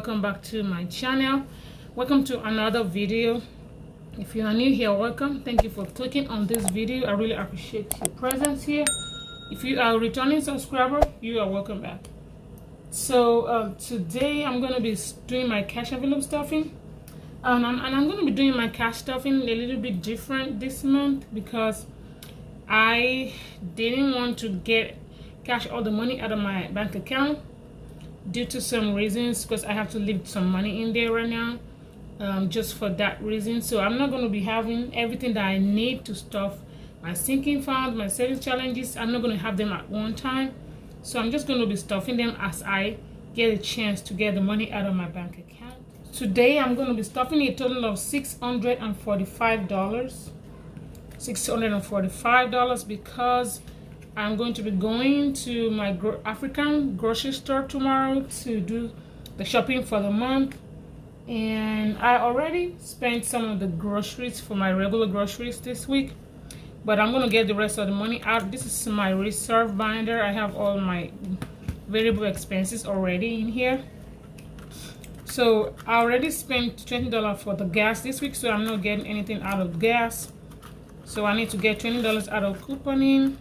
welcome back to my channel. Welcome to another video. If you are new here, welcome. Thank you for clicking on this video. I really appreciate your presence here. If you are a returning subscriber, you are welcome back. So today I'm going to be doing my cash envelope stuffing, and I'm going to be doing my cash stuffing a little bit different this month because I didn't want to cash all the money out of my bank account due to some reasons, because I have to leave some money in there right now, just for that reason. So I'm not going to be having everything that I need to stuff my sinking fund, my savings challenges. I'm not going to have them at one time, so I'm just going to be stuffing them as I get a chance to get the money out of my bank account. Today I'm going to be stuffing a total of $645 because I'm going to be going to my African grocery store tomorrow to do the shopping for the month. And I already spent some of the groceries for my regular groceries this week, but I'm going to get the rest of the money out. This is my reserve binder. I have all my variable expenses already in here. So I already spent $20 for the gas this week, so I'm not getting anything out of gas. So I need to get $20 out of couponing,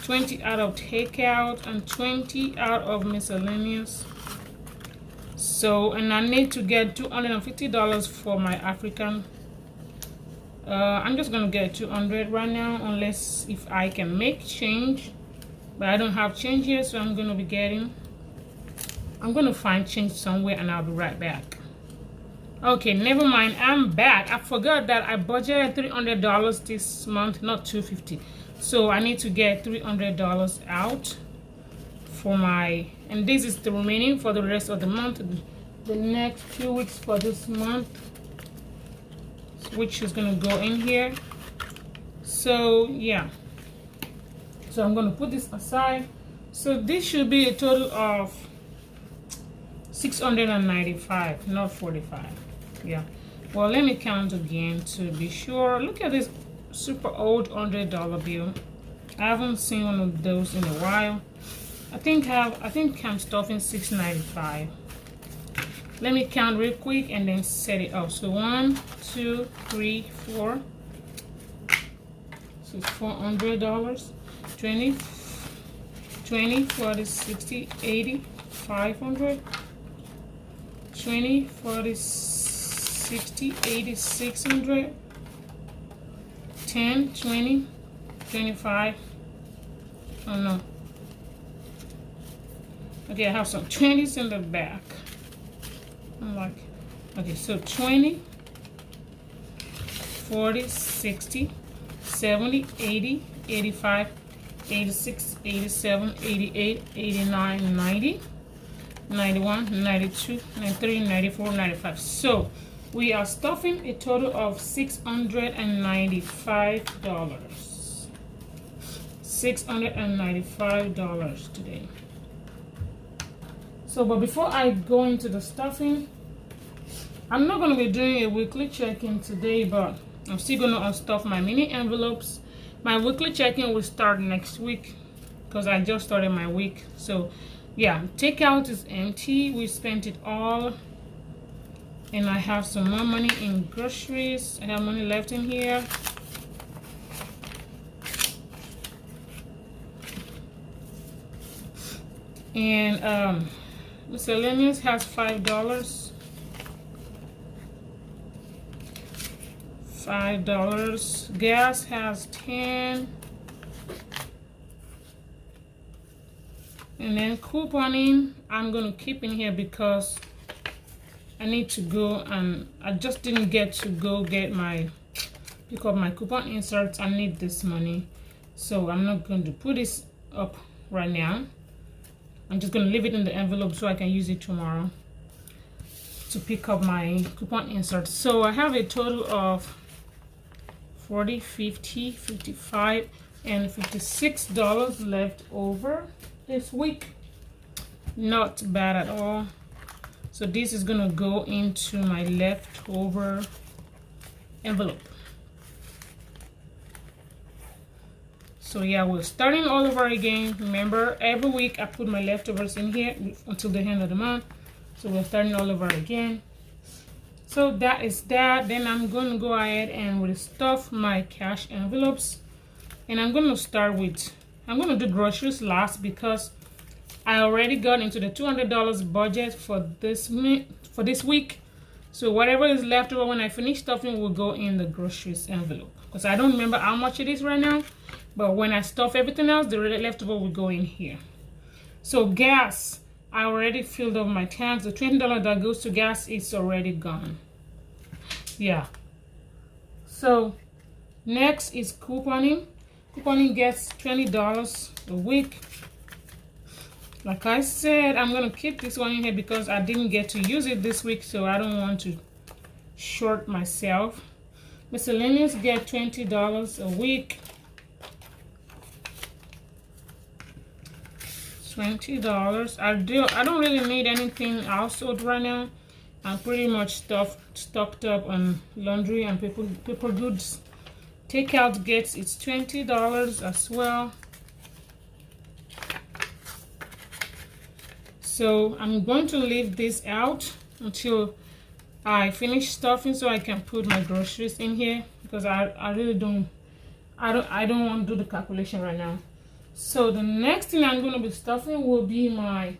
20 out of takeout, and 20 out of miscellaneous. So, and I need to get $250 for my African. I'm just gonna get $200 right now, unless if I can make change, but I don't have change here, so I'm gonna find change somewhere, and I'll be right back. Okay, never mind, I'm back. I forgot that I budgeted $300 this month, not $250. So I need to get $300 out for my, and this is the remaining for the rest of the month, the next few weeks for this month, which is gonna go in here. So yeah, so I'm gonna put this aside. So this should be a total of $695, not $45. Yeah, well, let me count again to be sure. Look at this super old $100 bill. I haven't seen one of those in a while. I think I'm stuffing $695. Let me count real quick and then set it up. So 1, 2, 3, 4. So it's $400. 20, 40, 60, 80, 500. 20, 40, 60, 80, 600. 10, 20, 25. Oh no. Okay, I have some 20s in the back. I'm like, okay, so 20, 40, 60, 70, 80, 85, 86, 87, 88, 89, 90, 91, 92, 93, 94, 95. So we are stuffing a total of $695. $695 today. So, but before I go into the stuffing, I'm not going to be doing a weekly check-in today, but I'm still going to unstuff my mini envelopes. My weekly check-in will start next week because I just started my week. So yeah, takeout is empty. We spent it all, and I have some more money in groceries. I have money left in here. And miscellaneous has $5. Gas has 10. And then couponing, I'm gonna keep in here because I need to go, and I just didn't get to go get pick up my coupon inserts. I need this money, so I'm not going to put this up right now. I'm just going to leave it in the envelope so I can use it tomorrow to pick up my coupon inserts. So I have a total of $40, $50, $55, and $56 left over this week. Not bad at all. So this is going to go into my leftover envelope. So yeah, we're starting all over again. Remember, every week I put my leftovers in here until the end of the month. So we're starting all over again. So that is that. Then I'm going to go ahead and restuff my cash envelopes. And I'm going to start with, I'm going to do groceries last because I already got into the $200 budget for this week. So whatever is left over when I finish stuffing will go in the groceries envelope. Because I don't remember how much it is right now. But when I stuff everything else, the leftover will go in here. So gas, I already filled up my tanks. The $20 that goes to gas is already gone. Yeah. So next is couponing. Couponing gets $20 a week. Like I said, I'm going to keep this one in here because I didn't get to use it this week, so I don't want to short myself. Miscellaneous get $20 a week. $20. I don't really need anything household right now. I'm pretty much stocked up on laundry and paper goods. Takeout gets its $20 as well. So I'm going to leave this out until I finish stuffing so I can put my groceries in here because I really don't want to do the calculation right now. So the next thing I'm going to be stuffing will be my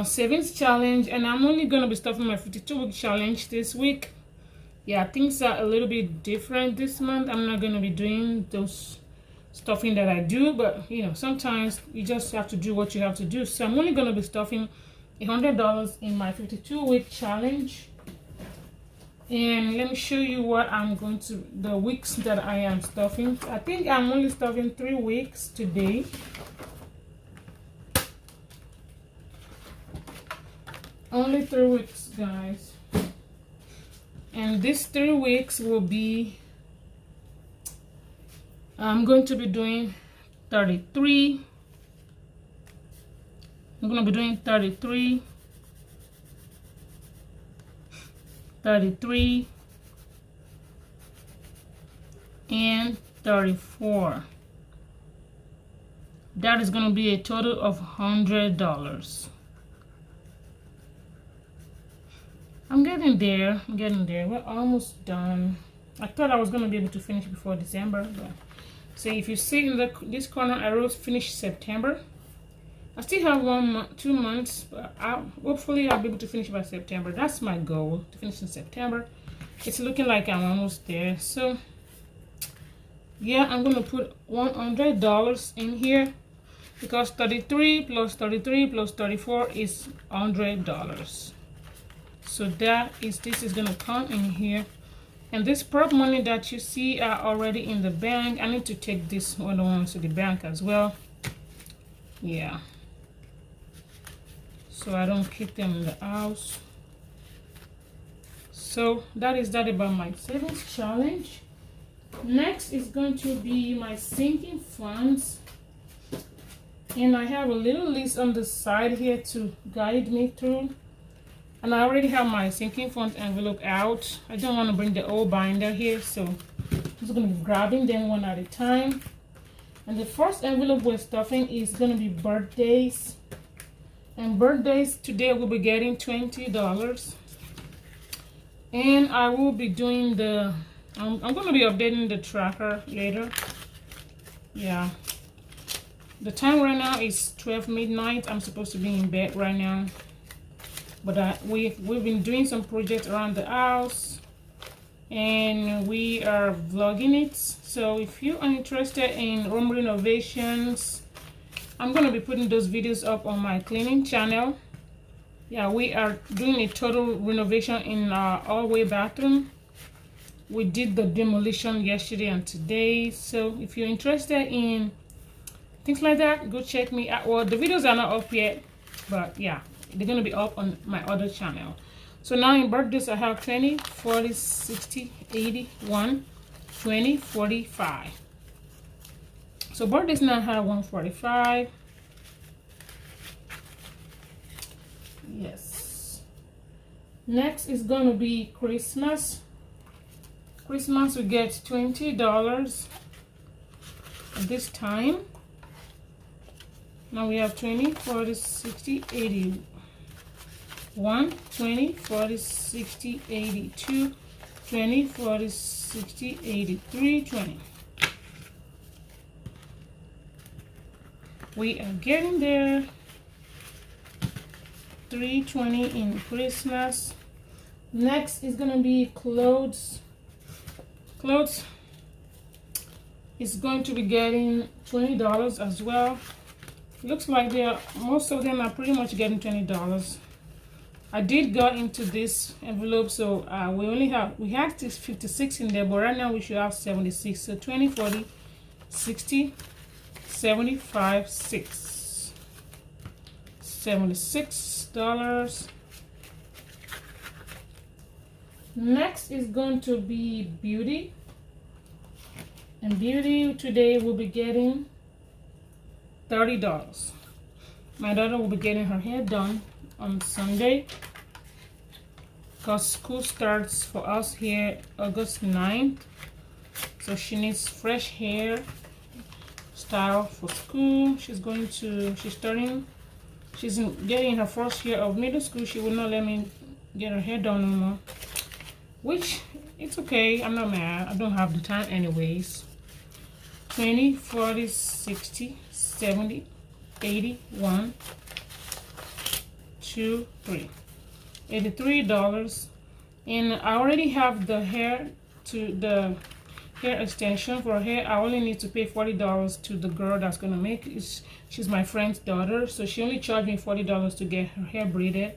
savings challenge, and I'm only going to be stuffing my 52-week challenge this week. Yeah, things are a little bit different this month. I'm not going to be doing those stuffing that I do, but you know, sometimes you just have to do what you have to do. So I'm only going to be stuffing $100 in my 52-week challenge. And let me show you what I'm going to, the weeks that I am stuffing. I think I'm only stuffing 3 weeks today. Only 3 weeks, guys. And these 3 weeks will be, I'm going to be doing 33. I'm going to be doing 33. 33 and 34. That is going to be a total of $100. I'm getting there. We're almost done. I thought I was going to be able to finish before December, but so if you see in this corner I wrote finish September. I still have 2 months, but hopefully I'll be able to finish by September. That's my goal, to finish in September. It's looking like I'm almost there. So yeah, I'm going to put $100 in here because 33 plus 33 plus 34 is $100. So this is going to come in here. And this prop money that you see are already in the bank. I need to take this other ones to the bank as well. Yeah. So I don't keep them in the house. So that is that about my savings challenge. Next is going to be my sinking funds. And I have a little list on the side here to guide me through. And I already have my sinking funds envelope out. I don't want to bring the old binder here, so I'm just going to be grabbing them one at a time. And the first envelope we're stuffing is going to be birthdays. And birthdays today we'll be getting $20. And I will be doing the I'm going to be updating the tracker later. Yeah, the time right now is 12 midnight. I'm supposed to be in bed right now, but we've been doing some projects around the house and we are vlogging it. So if you are interested in home renovations, I'm going to be putting those videos up on my cleaning channel. Yeah, we are doing a total renovation in our hallway bathroom. We did the demolition yesterday and today. So if you're interested in things like that, go check me out. Well, the videos are not up yet, but yeah, they're going to be up on my other channel. So now in birthdays, I have 20, 40, 60, 80, 1, 20, 45. So birthdays now have 145. Yes. Next is going to be Christmas. Christmas we get $20 at this time. Now we have 20, 40, 60, 80. 1, 20, 40, 60, 80, 2, 20, 40, 60, 80, 3, 20. We are getting there. 320 in Christmas. Next is gonna be clothes. Clothes is going to be getting $20 as well. Looks like most of them are pretty much getting $20. I did go into this envelope, so we had 56 in there, but right now we should have 76. So 20, 40, 60, 75, 6, $76. Next is going to be beauty, and beauty today will be getting $30. My daughter will be getting her hair done on Sunday because school starts for us here August 9th, so she needs fresh hair style for school. She's getting her first year of middle school. She will not let me get her hair done anymore, which it's okay. I'm not mad. I don't have the time anyways. 20, 40, 60, 70, 80, 1, 2, 3, $83. And I already have the hair extension for her hair. I only need to pay $40 to the girl that's gonna make it. She's my friend's daughter, so she only charged me $40 to get her hair braided,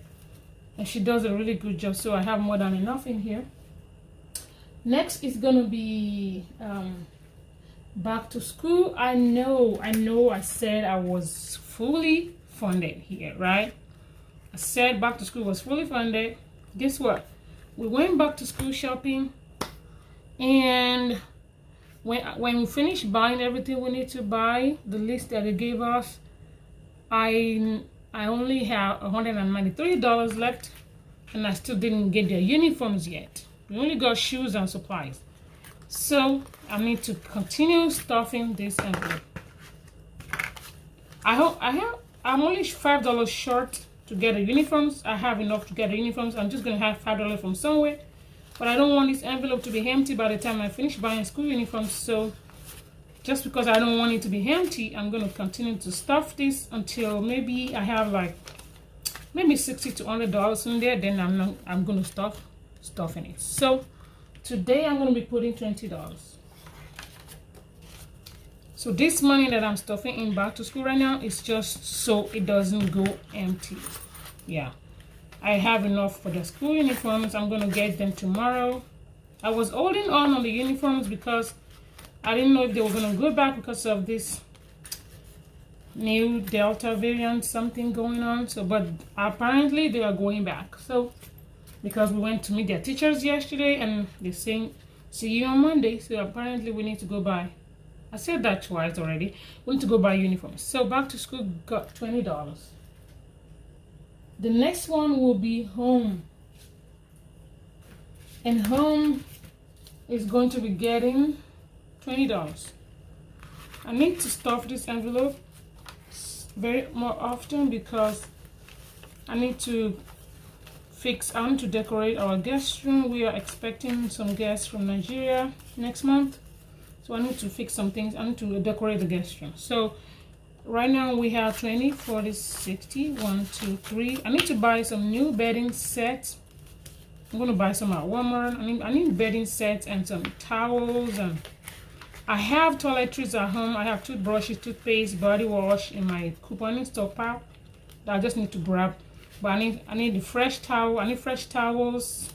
and she does a really good job, so I have more than enough in here. Next is gonna be back to school. I know I said I was fully funded here, right? I said back to school was fully funded. Guess what? We went back to school shopping, and when we finished buying everything we need to buy, the list that they gave us, I only have $193 left, and I still didn't get their uniforms yet. We only got shoes and supplies. So I need to continue stuffing this envelope. I'm only $5 short to get the uniforms. I have enough to get the uniforms. I'm just gonna have $5 from somewhere, but I don't want this envelope to be empty by the time I finish buying school uniforms. So just because I don't want it to be empty, I'm gonna continue to stuff this until maybe I have like maybe $60 to $100 in there. Then I'm gonna stuffing it. So today I'm gonna be putting $20. So this money that I'm stuffing in back to school right now is just so it doesn't go empty. Yeah, I have enough for the school uniforms. I'm gonna get them tomorrow. I was holding on the uniforms because I didn't know if they were gonna go back because of this new Delta variant, something going on. So, but apparently they are going back. So, because we went to meet their teachers yesterday and they're saying, see you on Monday. So apparently we need to go buy. I said that twice already. We need to go buy uniforms. So back to school got $20. The next one will be home. And home is going to be getting $20. I need to stuff this envelope more often because I need to decorate our guest room. We are expecting some guests from Nigeria next month. So I need to fix some things. I need to decorate the guest room. So right now we have 20, 40, 60, 1, 2, 3. I need to buy some new bedding sets. I'm going to buy some at Walmart. I need bedding sets and some towels. And I have toiletries at home. I have toothbrushes, toothpaste, body wash in my couponing stockpile that I just need to grab. But I need the fresh towel. I need fresh towels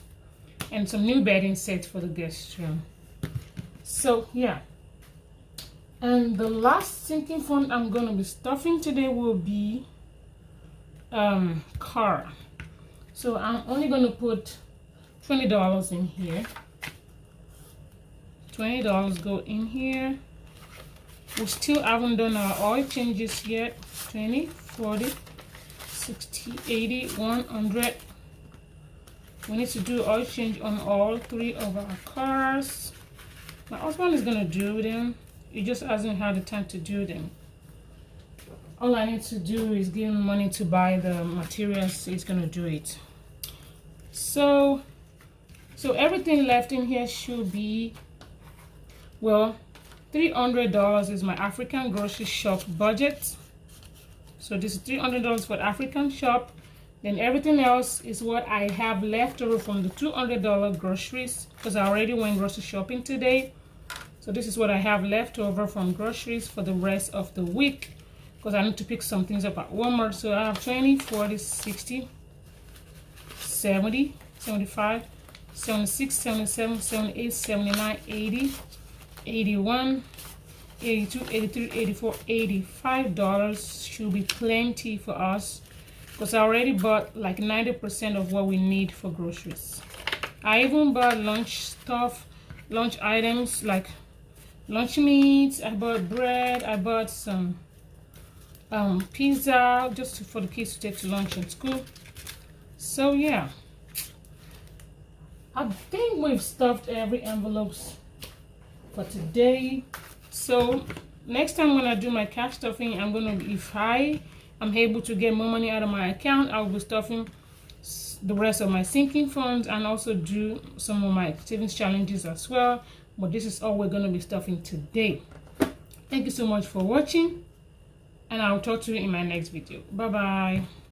and some new bedding sets for the guest room. So yeah, and the last sinking fund I'm gonna be stuffing today will be car. So I'm only gonna put $20 in here. $20 go in here. We still haven't done our oil changes yet. 20, 40, 60, 80, 100. We need to do oil change on all 3 of our cars. My husband is gonna do them. He just hasn't had the time to do them. All I need to do is give him money to buy the materials. He's gonna do it. So everything left in here should be, well, $300 is my African grocery shop budget. So this is $300 for the African shop. Then everything else is what I have left over from the $200 groceries, because I already went grocery shopping today. So this is what I have left over from groceries for the rest of the week, because I need to pick some things up at Walmart. So I have 20, 40, 60, 70, 75, 76, 77, 78, 79, 80, 81, 82, 83, 84, $85 should be plenty for us, because I already bought like 90% of what we need for groceries. I even bought lunch stuff, lunch items like lunch meats. I bought bread. I bought some pizza just for the kids to take to lunch in school. So yeah, I think we've stuffed every envelopes for today. So next time when I do my cash stuffing, I'm gonna, if I'm able to get more money out of my account, I'll be stuffing the rest of my sinking funds and also do some of my savings challenges as well. But this is all we're gonna be stuffing today. Thank you so much for watching, and I'll talk to you in my next video. Bye bye.